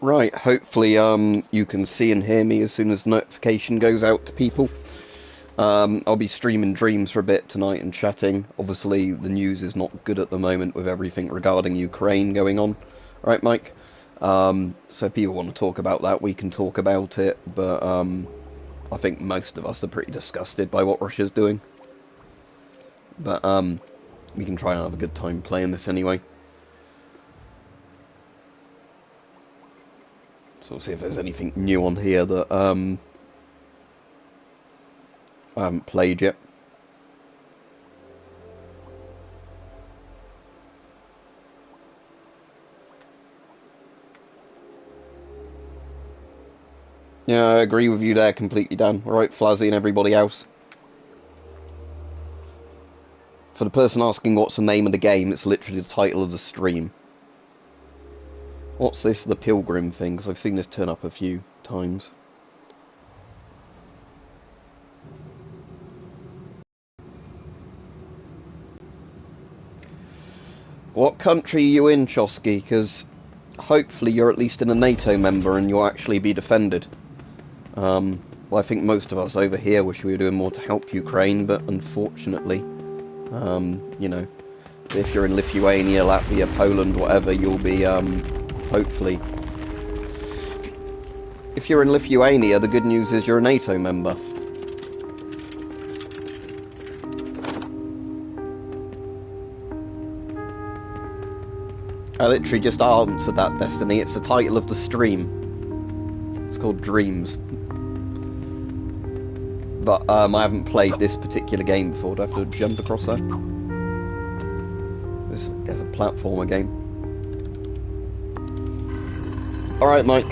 Right, hopefully you can see and hear me as soon as the notification goes out to people. I'll be streaming Dreams for a bit tonight and chatting. Obviously the news is not good at the moment with everything regarding Ukraine going on. Right, Mike? So if people want to talk about that, we can talk about it, but I think most of us are pretty disgusted by what Russia's doing. But we can try and have a good time playing this anyway. So we'll see if there's anything new on here that I haven't played yet. Yeah, I agree with you there completely, Dan. Right, Flazzy and everybody else. For the person asking what's the name of the game, it's literally the title of the stream. What's this, the Pilgrim thing? Because I've seen this turn up a few times. What country are you in, Chosky? Because hopefully you're at least in a NATO member and you'll actually be defended. Well, I think most of us over here wish we were doing more to help Ukraine, but unfortunately, you know, if you're in Lithuania, Latvia, Poland, whatever, you'll be, hopefully. If you're in Lithuania, the good news is you're a NATO member. I literally just answered that, Destiny. It's the title of the stream. It's called Dreams. But I haven't played this particular game before. Do I have to jump across there? This is a platformer game. Alright, Mike.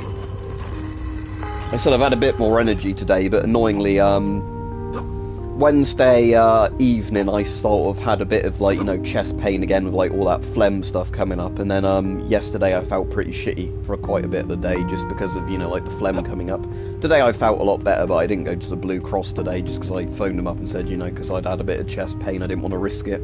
I said I've had a bit more energy today, but annoyingly, Wednesday evening I sort of had a bit of, like, you know, chest pain again with, like, all that phlegm stuff coming up, and then yesterday I felt pretty shitty for quite a bit of the day just because of, you know, like, the phlegm coming up. Today I felt a lot better, but I didn't go to the Blue Cross today just because I phoned them up and said, you know, because I'd had a bit of chest pain, I didn't want to risk it.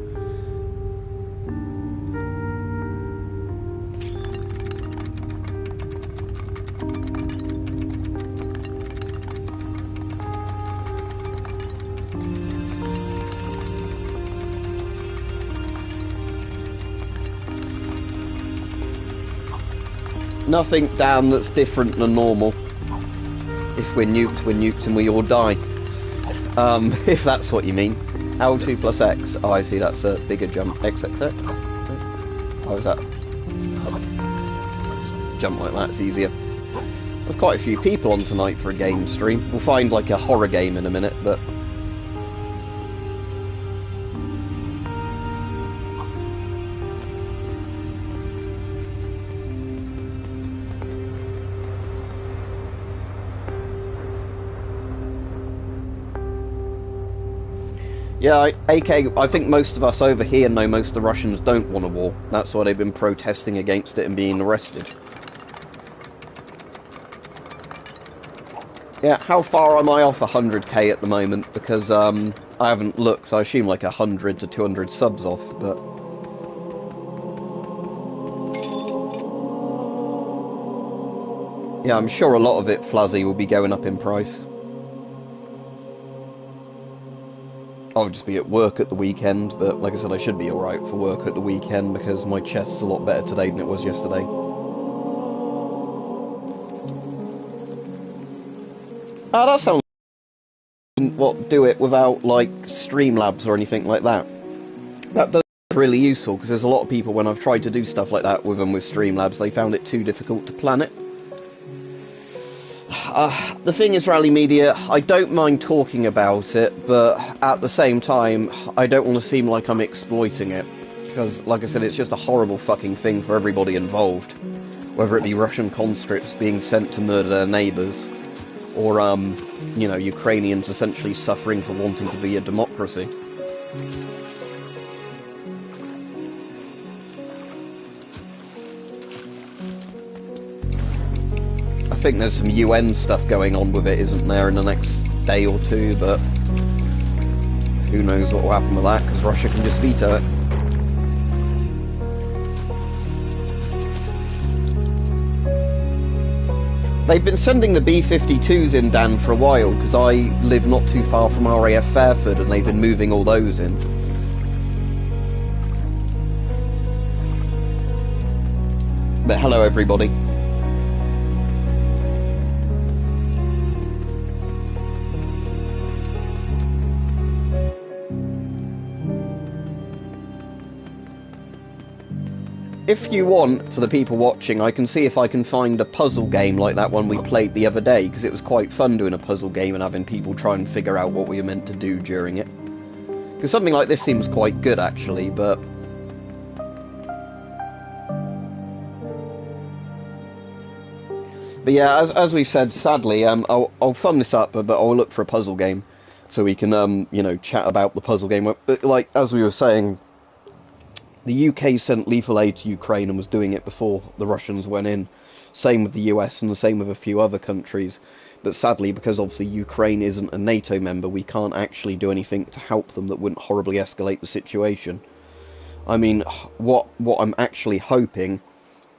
Nothing, Dan, that's different than normal. If we're nuked and we all die. If that's what you mean. L2 plus X. Oh, I see, that's a bigger jump. XXX? How is that? Just jump like that, it's easier. There's quite a few people on tonight for a game stream. We'll find like a horror game in a minute, but... Yeah, I think most of us over here know most of the Russians don't want a war. That's why they've been protesting against it and being arrested. Yeah, how far am I off 100k at the moment? Because I haven't looked. I assume like 100 to 200 subs off, but... Yeah, I'm sure a lot of it, Flazzy, will be going up in price. I'll just be at work at the weekend, but like I said, I should be alright for work at the weekend because my chest's a lot better today than it was yesterday. Ah, that sounds what, do it without, like, Streamlabs or anything like that. That does really useful, because there's a lot of people, when I've tried to do stuff like that with them with Streamlabs, they found it too difficult to plan it. The thing is, Rally Media, I don't mind talking about it, but at the same time, I don't want to seem like I'm exploiting it. Because, like I said, it's just a horrible fucking thing for everybody involved. Whether it be Russian conscripts being sent to murder their neighbours, or, you know, Ukrainians essentially suffering for wanting to be a democracy. I think there's some UN stuff going on with it, isn't there, in the next day or two, but who knows what will happen with that, because Russia can just veto it. They've been sending the B-52s in, Dan, for a while, because I live not too far from RAF Fairford, and they've been moving all those in. But hello, everybody. If you want, for the people watching, I can see if I can find a puzzle game like that one we played the other day, because it was quite fun doing a puzzle game and having people try and figure out what we were meant to do during it. Because something like this seems quite good, actually, but... But yeah, as we said, sadly, I'll thumb this up, but I'll look for a puzzle game, so we can, you know, chat about the puzzle game. Like, as we were saying, the UK sent lethal aid to Ukraine and was doing it before the Russians went in. Same with the US and the same with a few other countries. But sadly, because obviously Ukraine isn't a NATO member, we can't actually do anything to help them that wouldn't horribly escalate the situation. I mean, what I'm actually hoping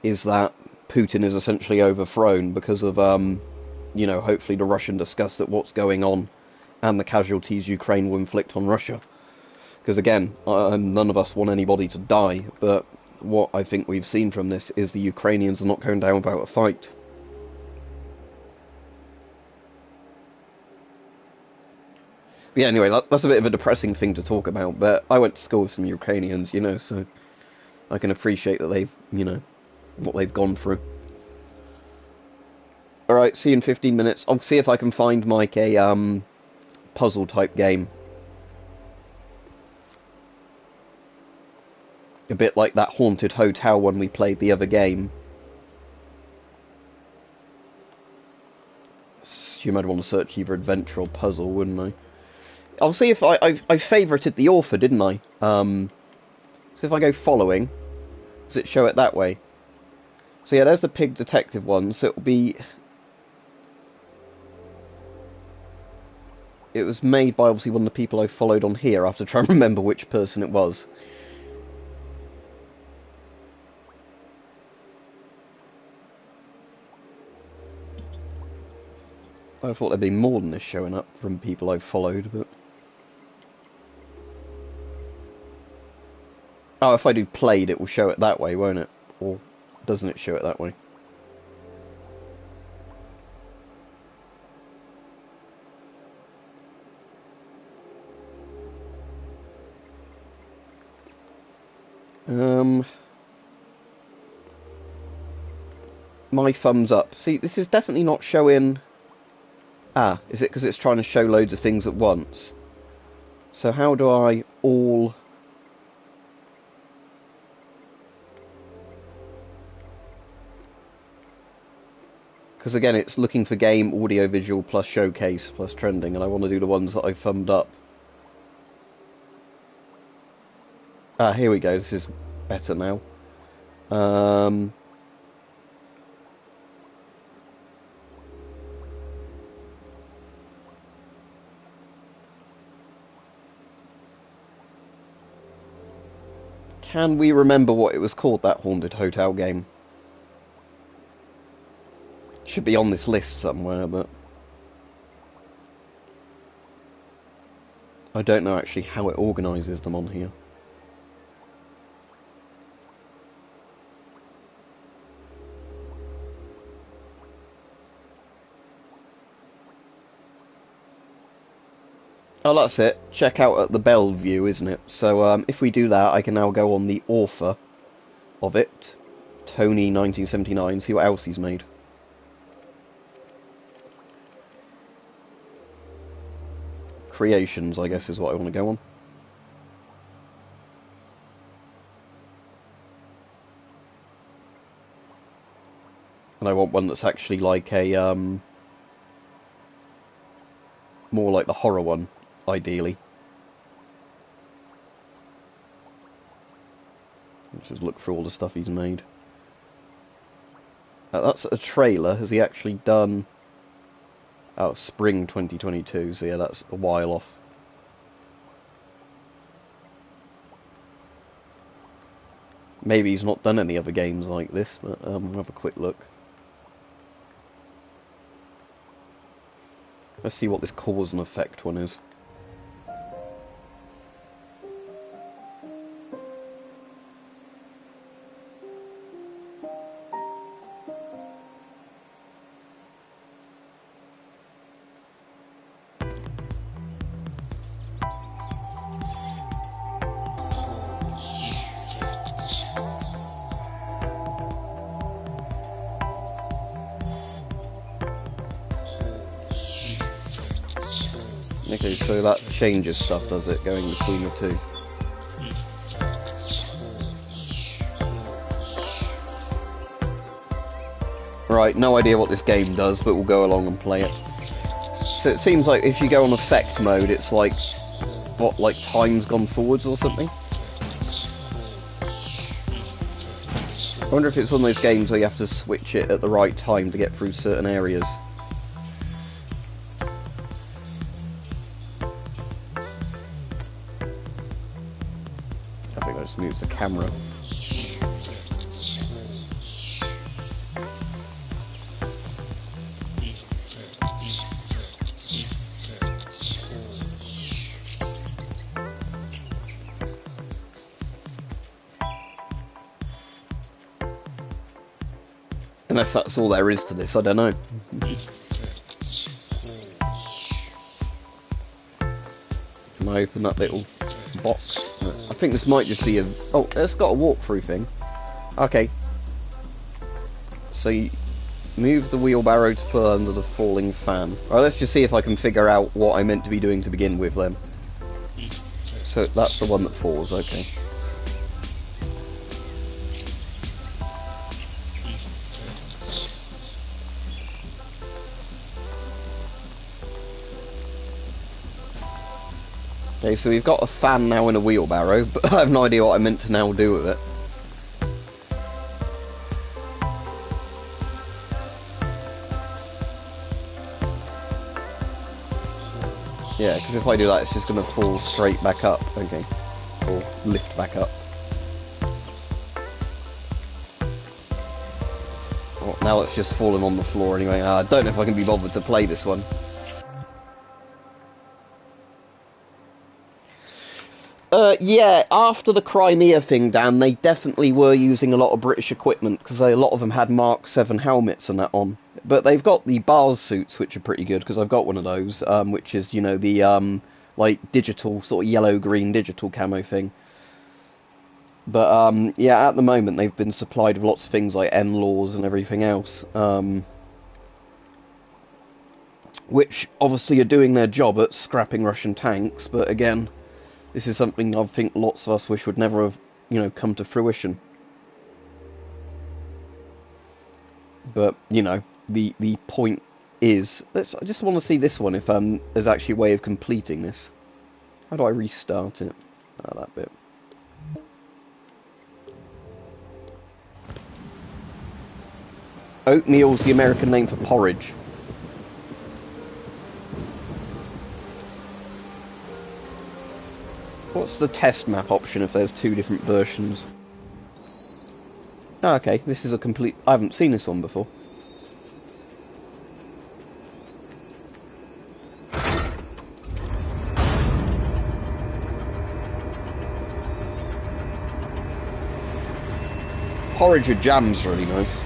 is that Putin is essentially overthrown because of, you know, hopefully the Russian disgust at what's going on and the casualties Ukraine will inflict on Russia. Because again, none of us want anybody to die, but what I think we've seen from this is the Ukrainians are not going down without a fight. But yeah, anyway, that's a bit of a depressing thing to talk about, but I went to school with some Ukrainians, you know, so I can appreciate that they've, you know, what they've gone through. Alright, see you in 15 minutes. I'll see if I can find, like, a, puzzle type game. A bit like that haunted hotel one we played the other game. You might want to search either adventure or puzzle, wouldn't I? I'll see if I favourited the author, didn't I? So if I go following, does it show it that way? So yeah, there's the pig detective one, so it'll be... It was made by obviously one of the people I followed on here. I have to try and remember which person it was. I thought there'd be more than this showing up from people I've followed, but... Oh, if I do played, it will show it that way, won't it? Or doesn't it show it that way? My thumbs up. See, this is definitely not showing... Ah, is it because it's trying to show loads of things at once? So how do I all... Because again, it's looking for game, audio, visual, plus showcase, plus trending, and I want to do the ones that I've thumbed up. Ah, here we go. This is better now. Can we remember what it was called, that haunted hotel game? Should be on this list somewhere, but... I don't know actually how it organises them on here. Oh, that's it. Check out at the Bellevue, isn't it? So, if we do that, I can now go on the author of it, Tony 1979, see what else he's made. Creations, I guess, is what I want to go on. And I want one that's actually like a, more like the horror one, ideally. Let's just look through all the stuff he's made. That's a trailer. Has he actually done... Oh, spring 2022, so yeah, that's a while off. Maybe he's not done any other games like this, but we'll have a quick look. Let's see what this cause and effect one is. Okay, so that changes stuff, does it, going between the two? Right, no idea what this game does, but we'll go along and play it. So it seems like if you go on effect mode, it's like, what, like time's gone forwards or something? I wonder if it's one of those games where you have to switch it at the right time to get through certain areas. I think I just moved the camera. Unless that's all there is to this, I don't know. Can I open that little box? I think this might just be a... Oh, it's got a walkthrough thing. Okay. So you move the wheelbarrow to put under the falling fan. Alright, let's just see if I can figure out what I meant to be doing to begin with then. So that's the one that falls, okay. Okay, so we've got a fan now in a wheelbarrow, but I have no idea what I meant to now do with it. Yeah, because if I do that, it's just going to fall straight back up, okay. Or lift back up. Well, now it's just fallen on the floor anyway. I don't know if I can be bothered to play this one. Yeah, after the Crimea thing, Dan, they definitely were using a lot of British equipment, because a lot of them had Mark 7 helmets and that on. But they've got the bars suits, which are pretty good, because I've got one of those, which is, you know, the, like, digital, sort of yellow-green digital camo thing. But, yeah, at the moment, they've been supplied with lots of things like N-laws and everything else, which, obviously, are doing their job at scrapping Russian tanks, but, again... This is something I think lots of us wish would never have, you know, come to fruition. But, you know, the point is... I just want to see this one, if there's actually a way of completing this. How do I restart it? Oh, that bit. Oatmeal's the American name for porridge. What's the test map option if there's two different versions? Oh, okay, this is a complete... I haven't seen this one before. Porridge with jam's really nice.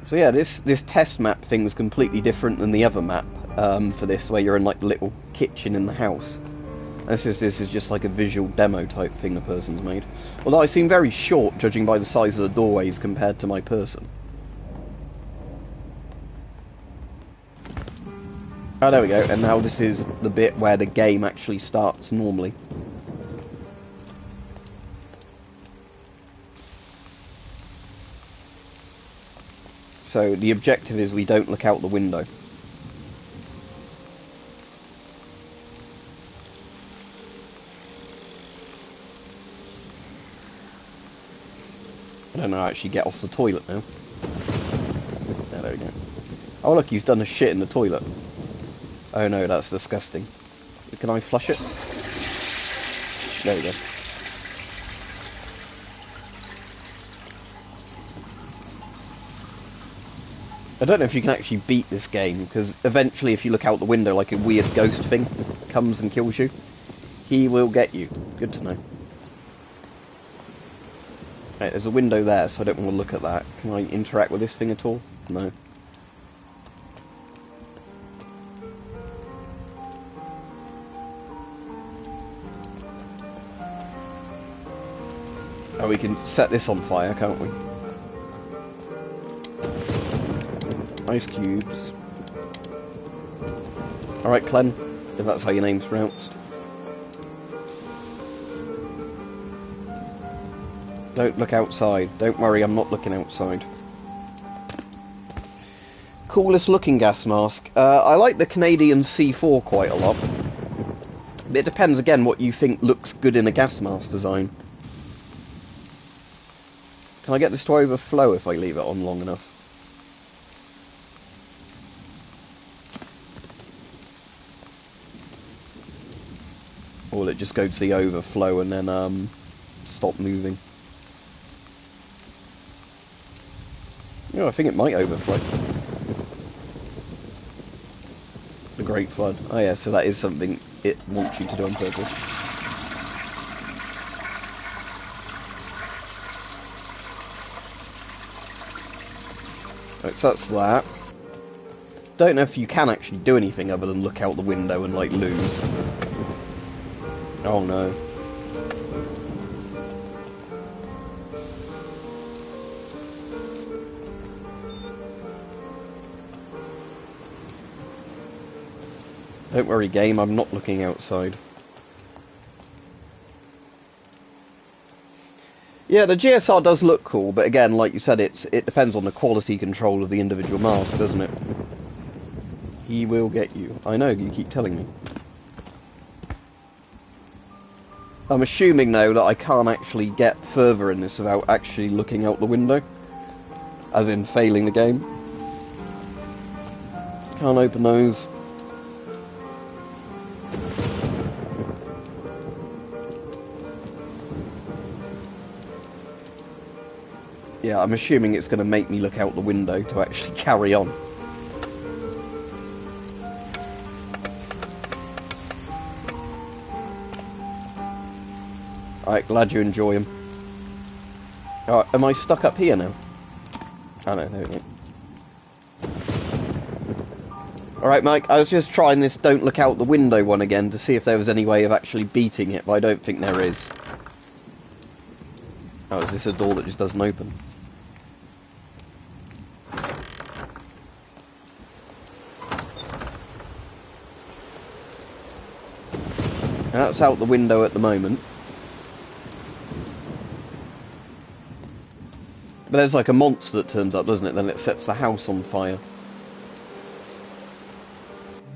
So yeah, this test map thing is completely different than the other map for this, where you're in like the little kitchen in the house. This is just like a visual demo type thing the person's made. Although I seem very short, judging by the size of the doorways compared to my person. Oh, there we go, and now this is the bit where the game actually starts normally. So the objective is we don't look out the window. I don't know how to actually get off the toilet now. There we go. Oh look, he's done a shit in the toilet. Oh no, that's disgusting. Can I flush it? There we go. I don't know if you can actually beat this game, because eventually if you look out the window like a weird ghost thing comes and kills you, he will get you. Good to know. Right, there's a window there, so I don't want to look at that. Can I interact with this thing at all? No. Oh, we can set this on fire, can't we? Ice cubes. Alright, Clem, if that's how your name's pronounced. Don't look outside. Don't worry, I'm not looking outside. Coolest looking gas mask. I like the Canadian C4 quite a lot. But it depends again what you think looks good in a gas mask design. Can I get this to overflow if I leave it on long enough? Or will it just go to the overflow and then stop moving? Yeah, I think it might overflow. The Great Flood. Oh yeah, so that is something it wants you to do on purpose. Right, so that's that. Don't know if you can actually do anything other than look out the window and like lose. Oh no. Don't worry, game, I'm not looking outside. Yeah, the GSR does look cool, but again, like you said, it depends on the quality control of the individual mask, doesn't it? He will get you. I know, you keep telling me. I'm assuming, though, that I can't actually get further in this without actually looking out the window. As in, failing the game. Can't open those. Yeah, I'm assuming it's going to make me look out the window to actually carry on. Alright, glad you enjoy him. Am I stuck up here now? Oh no, there we go. Alright, Mike, I was just trying this don't look out the window one again to see if there was any way of actually beating it, but I don't think there is. Oh, is this a door that just doesn't open? That's out the window at the moment. But there's like a monster that turns up, doesn't it? Then it sets the house on fire.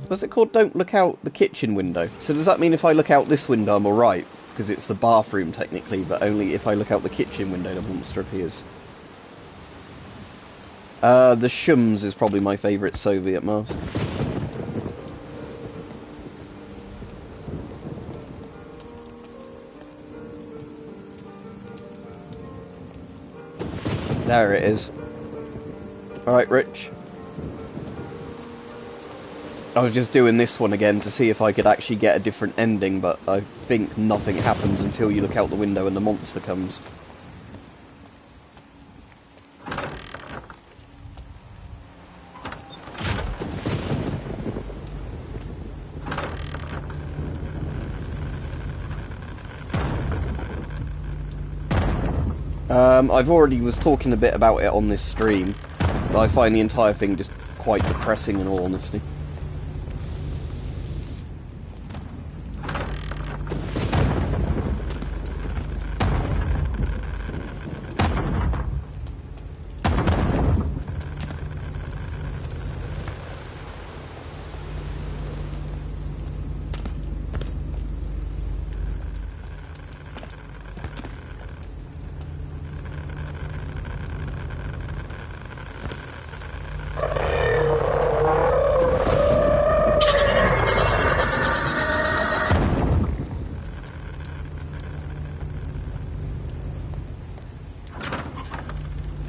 What's it called? Don't look out the kitchen window. So does that mean if I look out this window I'm alright? Because it's the bathroom technically, but only if I look out the kitchen window the monster appears. The Shums is probably my favourite Soviet mask. There it is. Alright, Rich. I was just doing this one again to see if I could actually get a different ending, but I think nothing happens until you look out the window and the monster comes. I've already was talking a bit about it on this stream, but I find the entire thing just quite depressing in all honesty.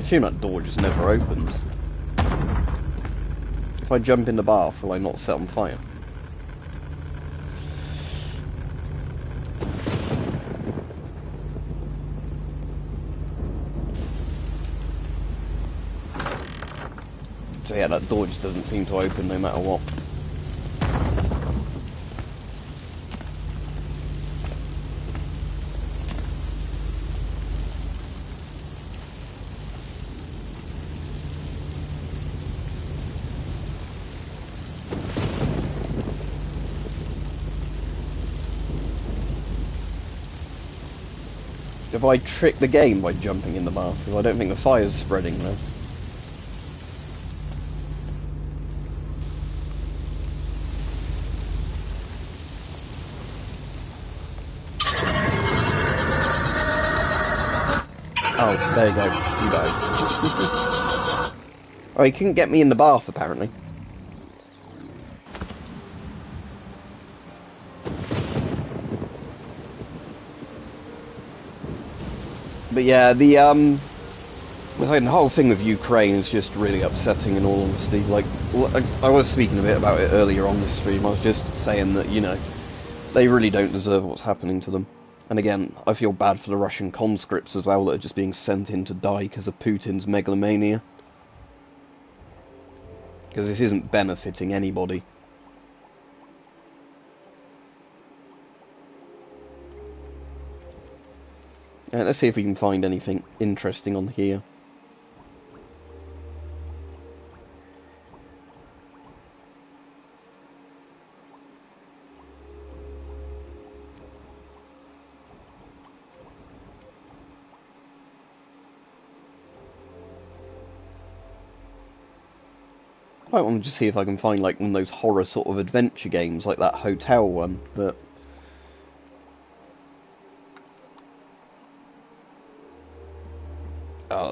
assume that door just never opens. If I jump in the bath, will I not set on fire? So yeah, that door just doesn't seem to open no matter what. Have I tricked the game by jumping in the bath? Because I don't think the fire's spreading now. Oh, there you go. You died. Oh, he couldn't get me in the bath, apparently. But yeah, the whole thing with Ukraine is just really upsetting, in all honesty. Like, I was speaking a bit about it earlier on this stream. I was just saying that, you know, they really don't deserve what's happening to them. And again, I feel bad for the Russian conscripts as well that are just being sent in to die because of Putin's megalomania. Because this isn't benefiting anybody. Let's see if we can find anything interesting on here. I want to just see if I can find like one of those horror sort of adventure games, like that hotel one, but...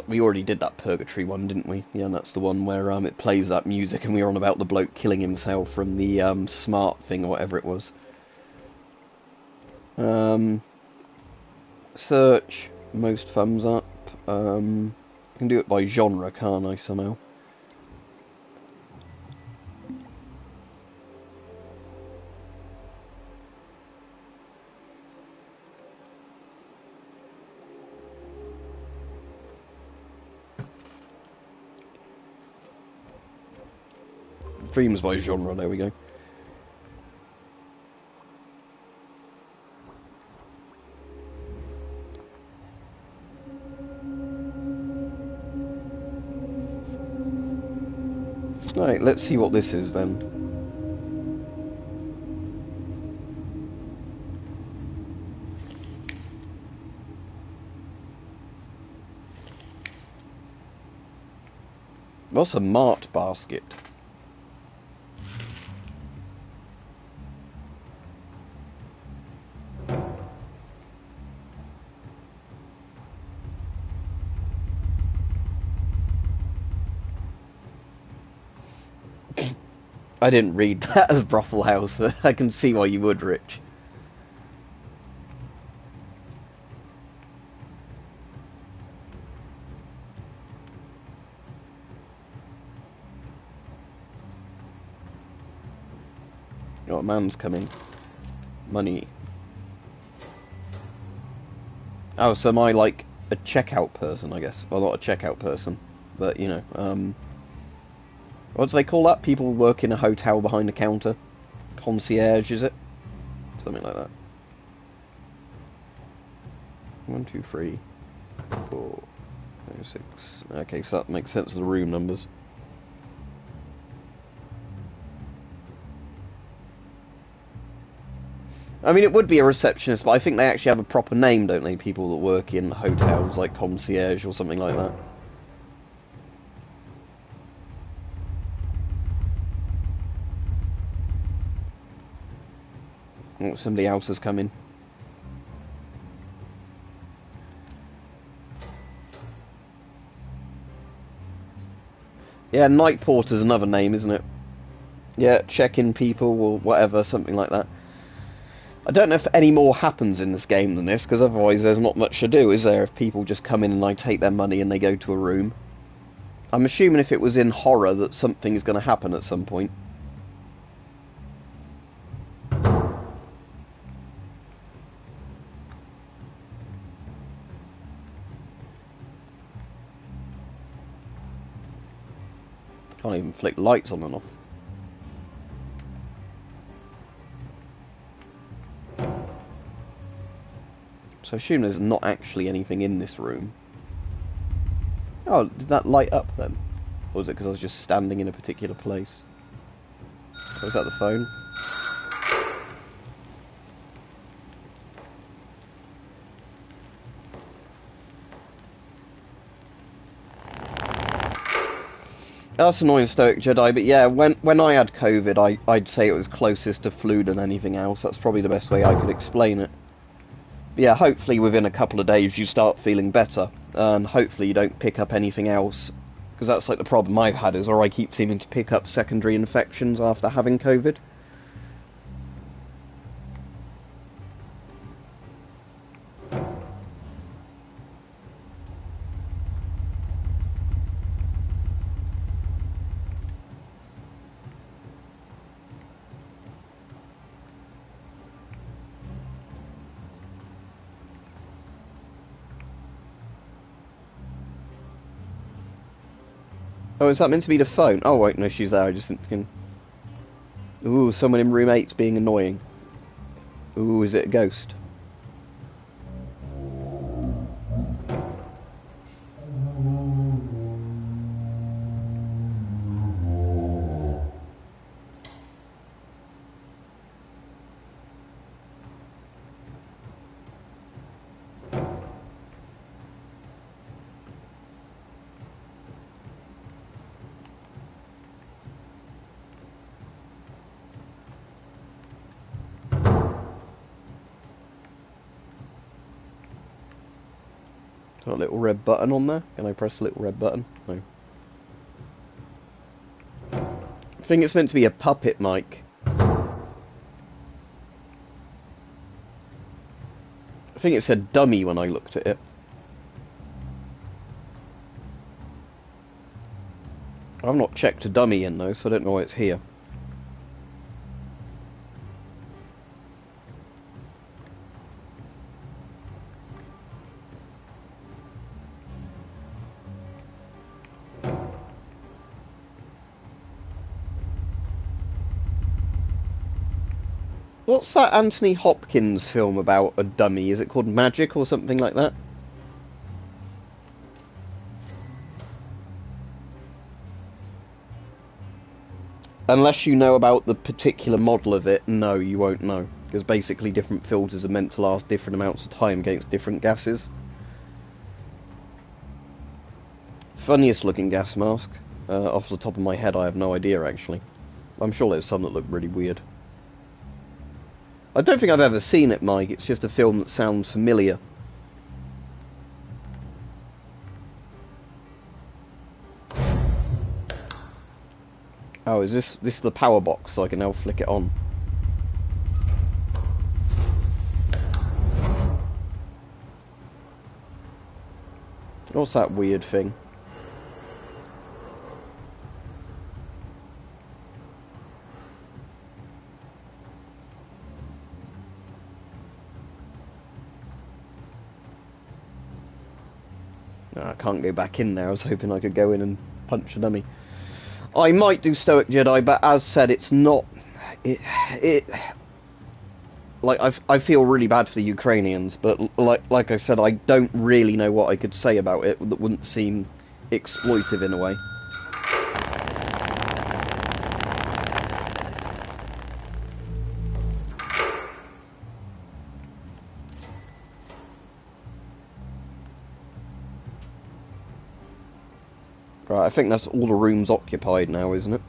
we already did that Purgatory one, didn't we? Yeah, and that's the one where it plays that music and we were on about the bloke killing himself from the smart thing or whatever it was. Search, most thumbs up. I can do it by genre, can't I, somehow? Streams by genre, there we go. Right, let's see what this is then. What's a mart basket? I didn't read that as brothel house, but I can see why you would, Rich. Oh, man's coming. Money. Oh, so am I like a checkout person, I guess? Well, not a checkout person, but you know, what do they call that? People work in a hotel behind a counter. Concierge, is it? Something like that. 1, 2, 3, 4, 5, 6. Okay, so that makes sense of the room numbers. I mean, it would be a receptionist, but I think they actually have a proper name, don't they? People that work in hotels, like concierge or something like that. Oh, somebody else has come in. Yeah, night porter's another name, isn't it? Yeah, check-in people or whatever, something like that. I don't know if any more happens in this game than this, because otherwise there's not much to do, is there? If people just come in and I take their money and they go to a room. I'm assuming if it was in horror that something is going to happen at some point. Can't even flick lights on and off. So I assume there's not actually anything in this room. Oh, did that light up then? Or was it because I was just standing in a particular place? Was that the phone? That's annoying, Stoic Jedi, but yeah, when I had COVID, I'd say it was closest to flu than anything else. That's probably the best way I could explain it. But yeah, hopefully within a couple of days you start feeling better, and hopefully you don't pick up anything else, because that's like the problem I've had, is I keep seeming to pick up secondary infections after having COVID. Oh, is that meant to be the phone? Oh, wait, no, she's there. I just thinking... Ooh, someone in room 8's being annoying. Ooh, is it a ghost? Got a little red button on there. Can I press the little red button? No. I think it's meant to be a puppet mic. I think it said dummy when I looked at it. I've not checked a dummy in though, so I don't know why it's here. What's that Anthony Hopkins film about a dummy? Is it called Magic or something like that? Unless you know about the particular model of it, no, you won't know. Because basically different filters are meant to last different amounts of time against different gases. Funniest looking gas mask? Off the top of my head, I have no idea actually. I'm sure there's some that look really weird. I don't think I've ever seen it, Mike. It's just a film that sounds familiar. Oh, is this the power box, so I can now flick it on? What's that weird thing? I can't go back in there. I was hoping I could go in and punch a dummy. I might do Stoic Jedi, but as said, it's not... Like, I feel really bad for the Ukrainians, but like I said, I don't really know what I could say about it that wouldn't seem exploitive in a way. Right, I think that's all the rooms occupied now, isn't it?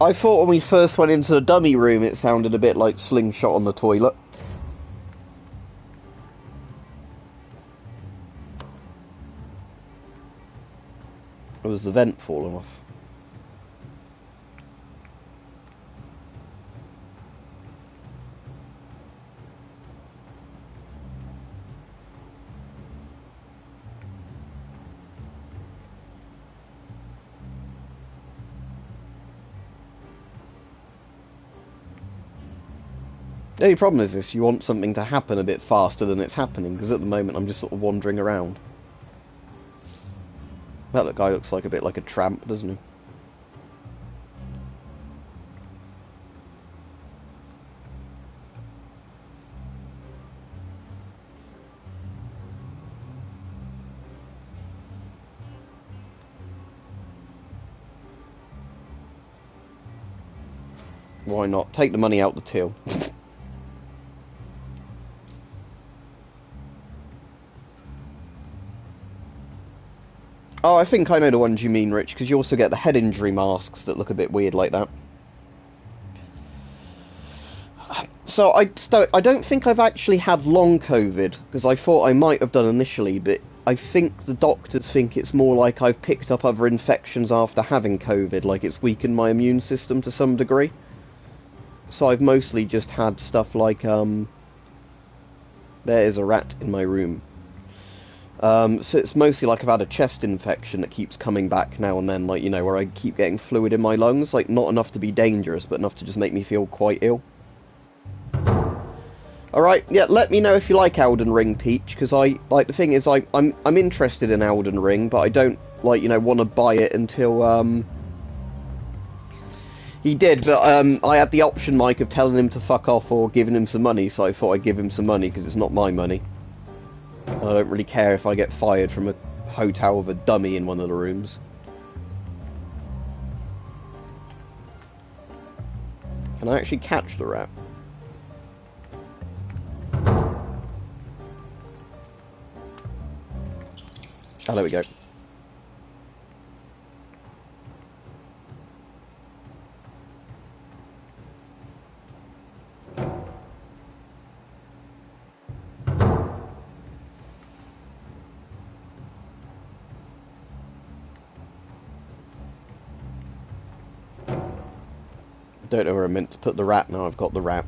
I thought when we first went into the dummy room it sounded a bit like Slingshot on the toilet. has the vent fallen off? The only problem is this, you want something to happen a bit faster than it's happening, because at the moment I'm just sort of wandering around. That guy looks like a bit like a tramp, doesn't he? Why not? Take the money out the till. Oh, I think I know the ones you mean, Rich, because you also get the head injury masks that look a bit weird like that. So I don't think I've actually had long COVID, because I thought I might have done initially, but I think the doctors think it's more like I've picked up other infections after having COVID, like it's weakened my immune system to some degree. So I've mostly just had stuff like, there is a rat in my room. So it's mostly like I've had a chest infection that keeps coming back now and then, like, you know, where I keep getting fluid in my lungs, like, not enough to be dangerous, but enough to just make me feel quite ill. Alright, yeah, let me know if you like Elden Ring, Peach, because the thing is, I'm interested in Elden Ring, but I don't, like, you know, want to buy it until, He did, but, I had the option, Mike, of telling him to fuck off or giving him some money, so I thought I'd give him some money, because it's not my money. I don't really care if I get fired from a hotel with a dummy in one of the rooms. Can I actually catch the rat? Oh, there we go. Don't know where I meant to put the rat now I've got the rat.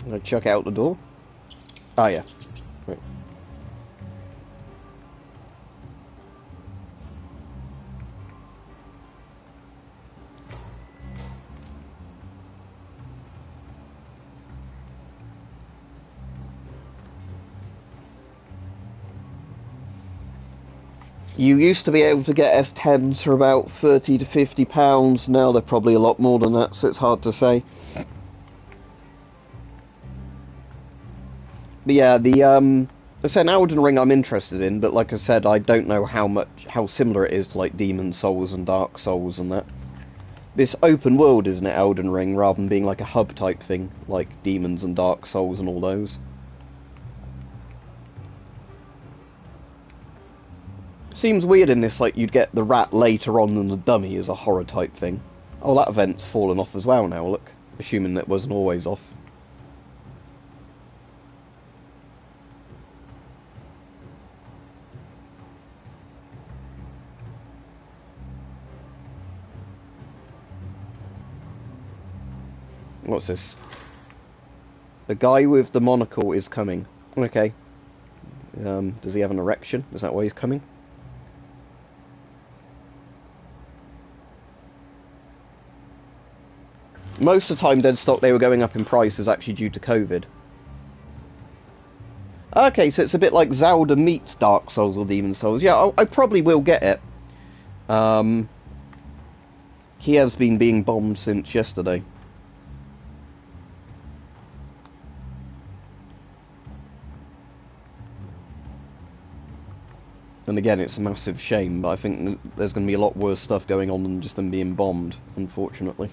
I'm gonna chuck it out the door. Oh yeah. Right. You used to be able to get S10s for about £30 to £50. Now they're probably a lot more than that, so it's hard to say. But yeah, I said Elden Ring I'm interested in, but like I said, I don't know how similar it is to like Demon Souls and Dark Souls and that. This open world, isn't it, Elden Ring, rather than being like a hub type thing, like Demons and Dark Souls and all those. Seems weird in this, like, you'd get the rat later on than the dummy as a horror type thing. Oh, that vent's fallen off as well now, look. Assuming that wasn't always off. What's this? The guy with the monocle is coming. Okay. Does he have an erection? Is that why he's coming? Most of the time, dead stock, they were going up in price was actually due to COVID. Okay, so it's a bit like Zelda meets Dark Souls or Demon Souls. Yeah, I probably will get it. Kiev's been being bombed since yesterday. And again, it's a massive shame, but I think there's going to be a lot worse stuff going on than just them being bombed, unfortunately.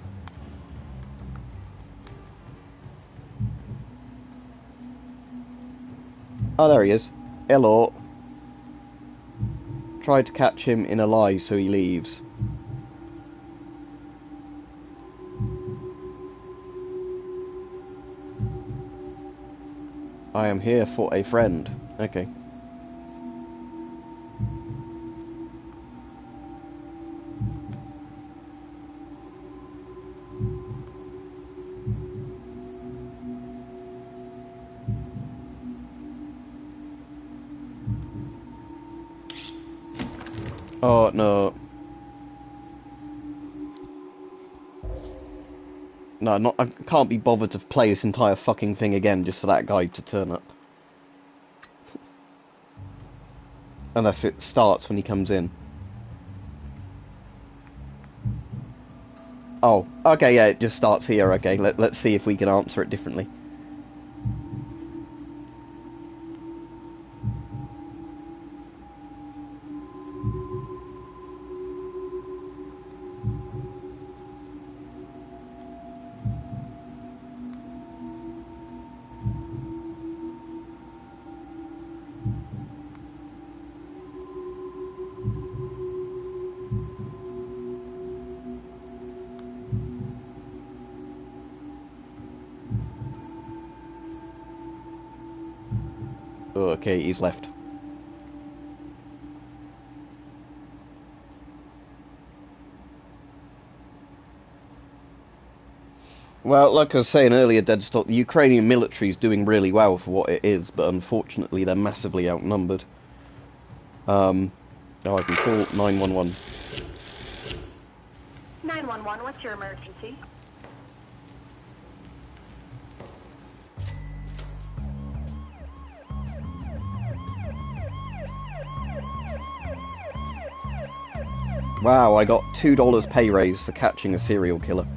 Oh, there he is. Hello. Tried to catch him in a lie, so he leaves. I am here for a friend. Okay. Oh, no. No, not. I can't be bothered to play this entire fucking thing again just for that guy to turn up. Unless it starts when he comes in. Oh, okay, yeah, it just starts here, okay. Let's see if we can answer it differently. Oh, okay, he's left. Well, like I was saying earlier, Deadstock, the Ukrainian military is doing really well for what it is, but unfortunately they're massively outnumbered. Oh, I can call 911. 911, what's your emergency? Wow, I got $2 pay raise for catching a serial killer.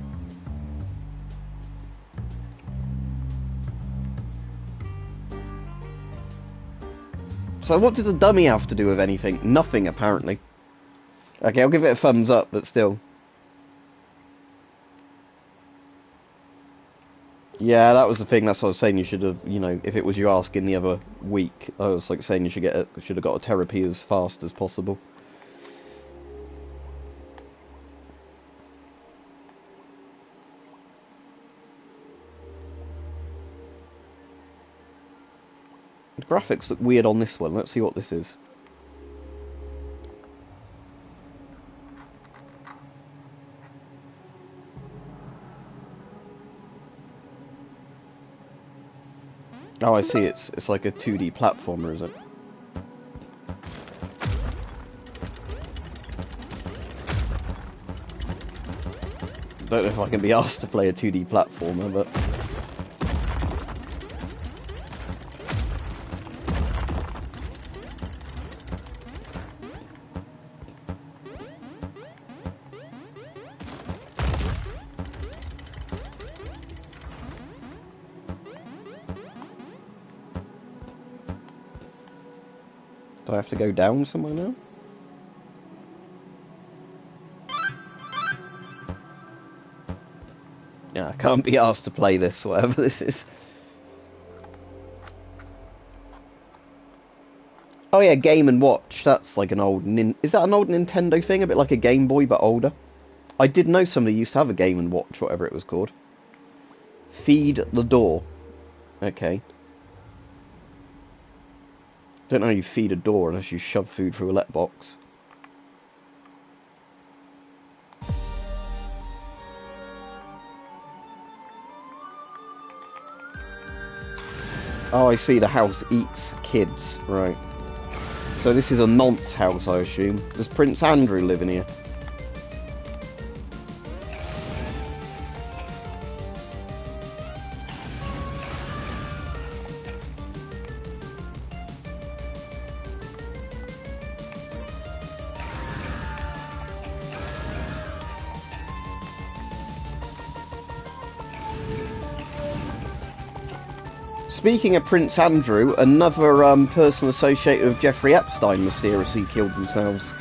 So what did the dummy have to do with anything? Nothing, apparently. Okay, I'll give it a thumbs up, but still. Yeah, that was the thing. That's what I was saying. You should have, you know, if it was you asking the other week, I was like saying you should have got a therapy as fast as possible. The graphics look weird on this one. Let's see what this is. Oh, I see. It's like a 2D platformer, is it? Don't know if I can be asked to play a 2D platformer, but... Do I have to go down somewhere now? Yeah, I can't be asked to play this, whatever this is. Oh yeah, Game and Watch. That's like an old... Is that an old Nintendo thing? A bit like a Game Boy, but older? I did know somebody used to have a Game and Watch, whatever it was called. Feed the door. Okay. Don't know how you feed a door unless you shove food through a letterbox. Oh, I see. The house eats kids. Right. So this is a nonce house, I assume. Does Prince Andrew live in here? Speaking of Prince Andrew, another person associated with Jeffrey Epstein mysteriously killed themselves.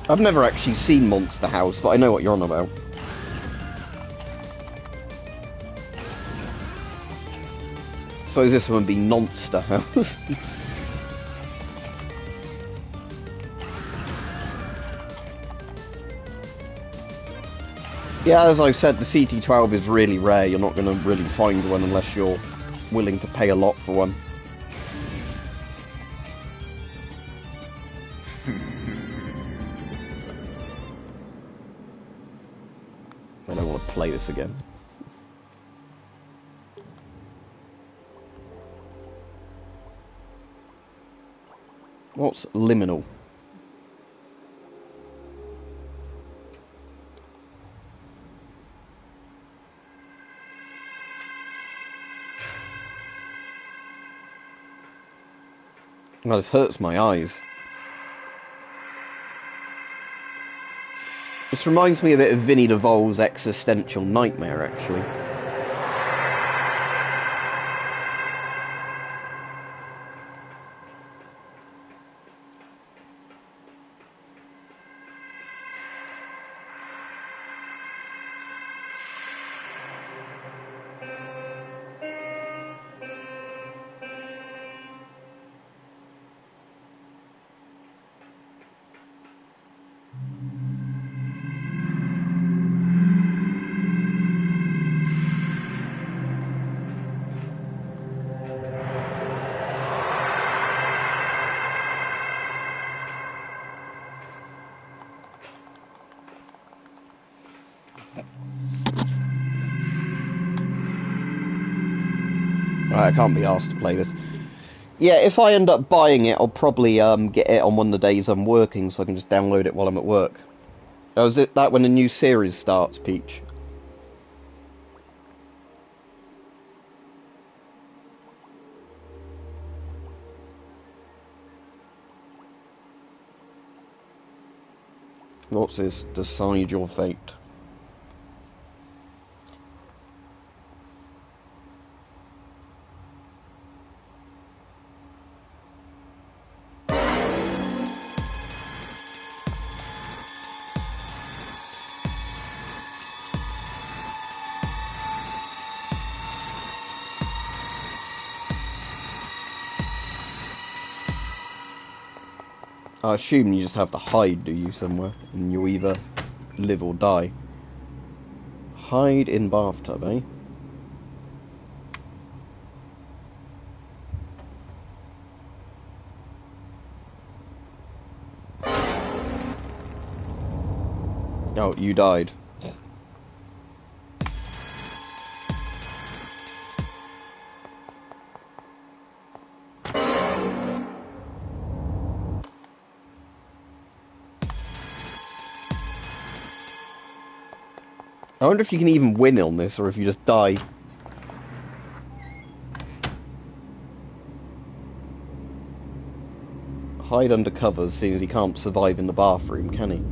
I've never actually seen Monster House, but I know what you're on about. So this one would be Nonster House. Yeah, as I've said, the CT12 is really rare. You're not going to really find one unless you're willing to pay a lot for one. I don't want to play this again. What's liminal? Well, this hurts my eyes. This reminds me a bit of Vinnie DeVol's Existential Nightmare, actually. Right, I can't be asked to play this. Yeah, if I end up buying it, I'll probably get it on one of the days I'm working, so I can just download it while I'm at work. Oh, is it that when the new series starts, Peach? What's this? Decide your fate. I assume you just have to hide, do you, somewhere? And you either live or die. Hide in bathtub, eh? Oh, you died. I wonder if you can even win on this, or if you just die. Hide under covers, seeing as he can't survive in the bathroom, can he?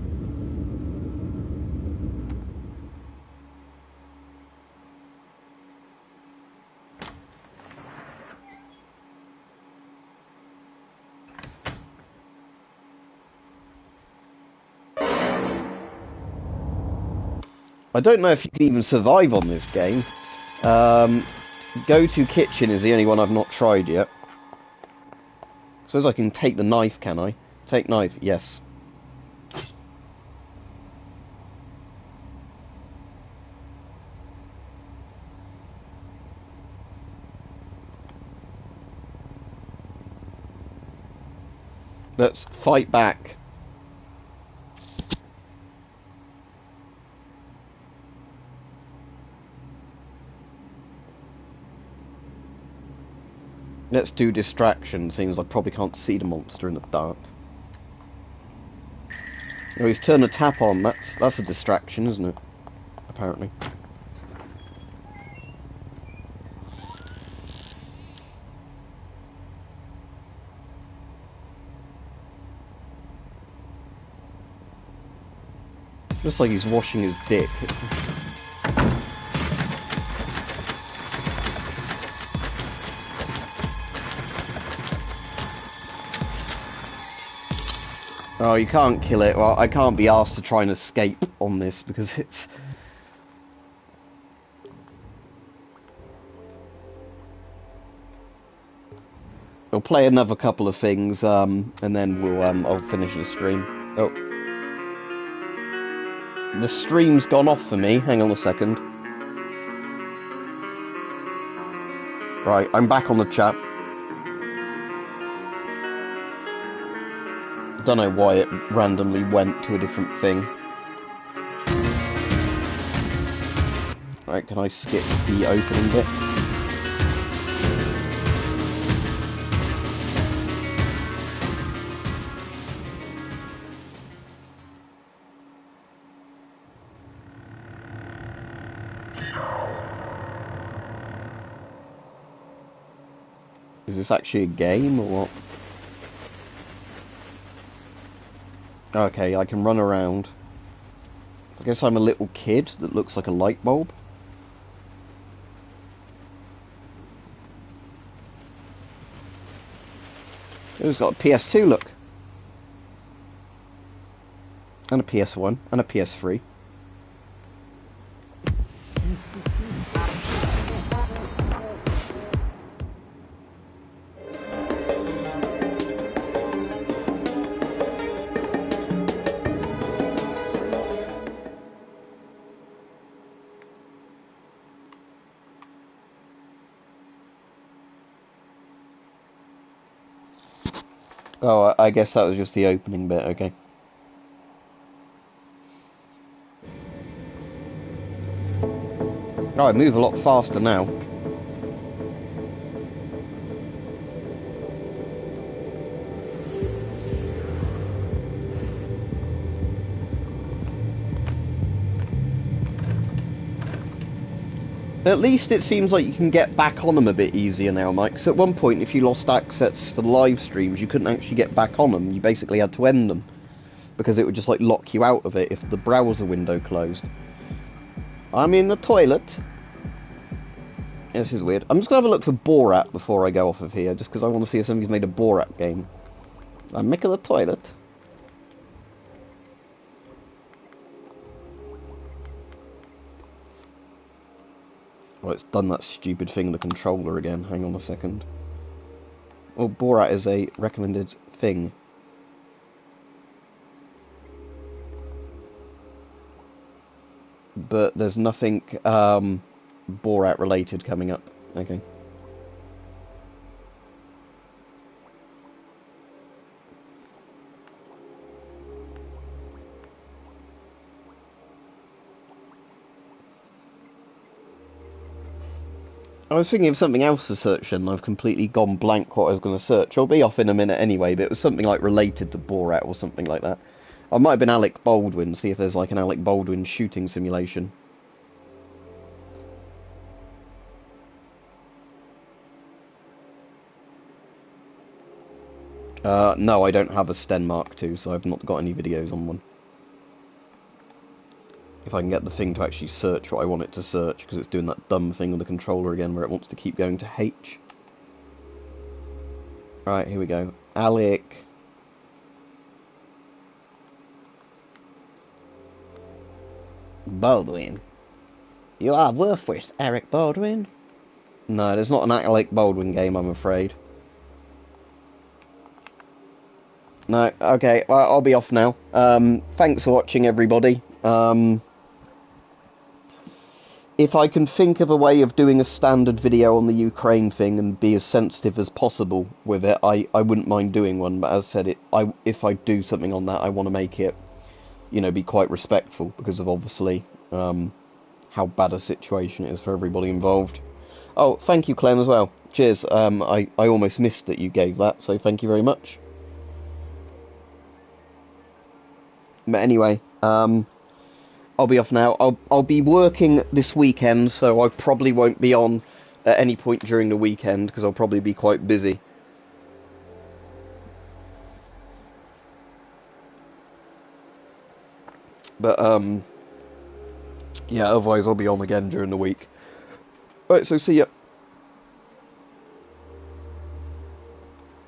I don't know if you can even survive on this game. Go to kitchen is the only one I've not tried yet. Suppose I can take the knife, can I? Take knife, yes. Let's fight back. Let's do distraction, seems I probably can't see the monster in the dark. Oh, he's turned the tap on, that's a distraction, isn't it? Apparently. Looks like he's washing his dick. Oh, you can't kill it. Well, I can't be asked to try and escape on this because it's... We'll play another couple of things, and then we'll, I'll finish the stream. Oh. The stream's gone off for me. Hang on a second. Right, I'm back on the chat. Don't know why it randomly went to a different thing. Right, can I skip the opening bit? Is this actually a game or what? Okay, I can run around. I guess I'm a little kid that looks like a light bulb. Who's got a PS2 look? And a PS1 and a PS3. Oh, I guess that was just the opening bit, okay. Oh, I move a lot faster now. At least it seems like you can get back on them a bit easier now, Mike. Because at one point, if you lost access to the live streams, you couldn't actually get back on them. You basically had to end them. Because it would just, like, lock you out of it if the browser window closed. I'm in the toilet. This is weird. I'm just going to have a look for Borat before I go off of here, just because I want to see if somebody's made a Borat game. I'm making the toilet. Oh, it's done that stupid thing in the controller again. Hang on a second. Oh, Borat is a recommended thing. But there's nothing Borat related coming up. Okay. I was thinking of something else to search and I've completely gone blank what I was going to search. I'll be off in a minute anyway, but it was something like related to Borat or something like that. I might have been Alec Baldwin, see if there's like an Alec Baldwin shooting simulation. No, I don't have a Sten Mark II, so I've not got any videos on one. If I can get the thing to actually search what I want it to search, because it's doing that dumb thing with the controller again where it wants to keep going to H. Right, here we go. Alec. Baldwin. You are worthless, Eric Baldwin. No, there's not an Alec Baldwin game, I'm afraid. No, okay, well, I'll be off now. Thanks for watching, everybody. If I can think of a way of doing a standard video on the Ukraine thing and be as sensitive as possible with it, I wouldn't mind doing one, but as I said, if I do something on that, I want to make it, you know, be quite respectful, because of obviously how bad a situation it is for everybody involved. Oh, thank you, Clem, as well. Cheers. I almost missed that you gave that, so thank you very much. But anyway, I'll be off now. I'll be working this weekend, so I probably won't be on at any point during the weekend, because I'll probably be quite busy. But, yeah, otherwise I'll be on again during the week. Right, so see ya.